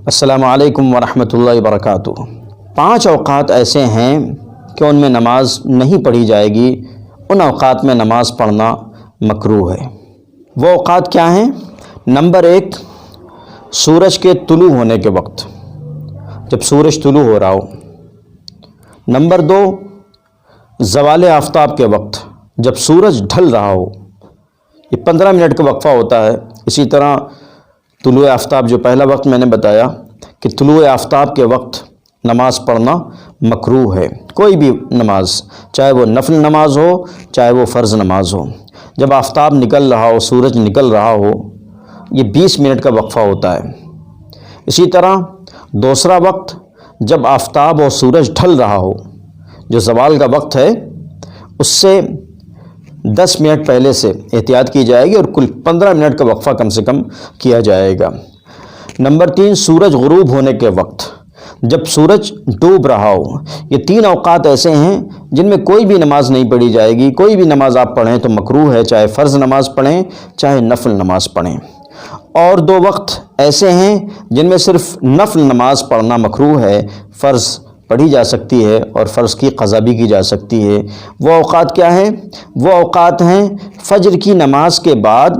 السلام علیکم ورحمۃ اللہ وبرکاتہ۔ 5 اوقات ایسے ہیں کہ ان میں نماز نہیں پڑھی جائے گی، ان اوقات میں نماز پڑھنا مکروہ ہے۔ وہ اوقات کیا ہیں؟ نمبر 1، سورج کے طلوع ہونے کے وقت، جب سورج طلوع ہو رہا ہو۔ نمبر 2، زوال آفتاب کے وقت، جب سورج ڈھل رہا ہو۔ یہ 15 منٹ کا وقفہ ہوتا ہے۔ اسی طرح طلوع آفتاب، جو پہلا وقت میں نے بتایا کہ طلوع آفتاب کے وقت نماز پڑھنا مکروہ ہے، کوئی بھی نماز، چاہے وہ نفل نماز ہو چاہے وہ فرض نماز ہو۔ جب آفتاب نکل رہا ہو، سورج نکل رہا ہو، یہ 20 منٹ کا وقفہ ہوتا ہے۔ اسی طرح دوسرا وقت، جب آفتاب اور سورج ڈھل رہا ہو، جو زوال کا وقت ہے، اس سے 10 منٹ پہلے سے احتیاط کی جائے گی اور کل 15 منٹ کا وقفہ کم سے کم کیا جائے گا۔ نمبر 3، سورج غروب ہونے کے وقت، جب سورج ڈوب رہا ہو۔ یہ 3 اوقات ایسے ہیں جن میں کوئی بھی نماز نہیں پڑھی جائے گی۔ کوئی بھی نماز آپ پڑھیں تو مکروہ ہے، چاہے فرض نماز پڑھیں چاہے نفل نماز پڑھیں۔ اور 2 وقت ایسے ہیں جن میں صرف نفل نماز پڑھنا مکروہ ہے، فرض پڑھی جا سکتی ہے اور فرض کی قضا بھی کی جا سکتی ہے۔ وہ اوقات کیا ہیں؟ وہ اوقات ہیں فجر کی نماز کے بعد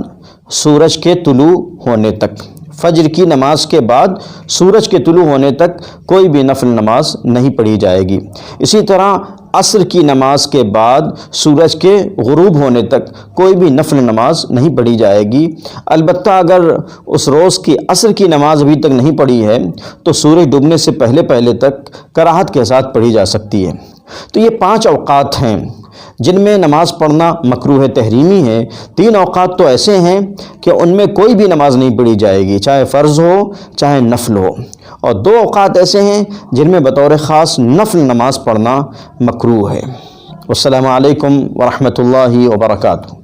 سورج کے طلوع ہونے تک۔ فجر کی نماز کے بعد سورج کے طلوع ہونے تک کوئی بھی نفل نماز نہیں پڑھی جائے گی۔ اسی طرح عصر کی نماز کے بعد سورج کے غروب ہونے تک کوئی بھی نفل نماز نہیں پڑھی جائے گی۔ البتہ اگر اس روز کی عصر کی نماز ابھی تک نہیں پڑھی ہے تو سورج ڈوبنے سے پہلے تک کراہت کے ساتھ پڑھی جا سکتی ہے۔ تو یہ 5 اوقات ہیں جن میں نماز پڑھنا مکروہ تحریمی ہے۔ 3 اوقات تو ایسے ہیں کہ ان میں کوئی بھی نماز نہیں پڑھی جائے گی، چاہے فرض ہو چاہے نفل ہو، اور 2 اوقات ایسے ہیں جن میں بطور خاص نفل نماز پڑھنا مکروہ ہے۔ السلام علیکم ورحمۃ اللہ وبرکاتہ۔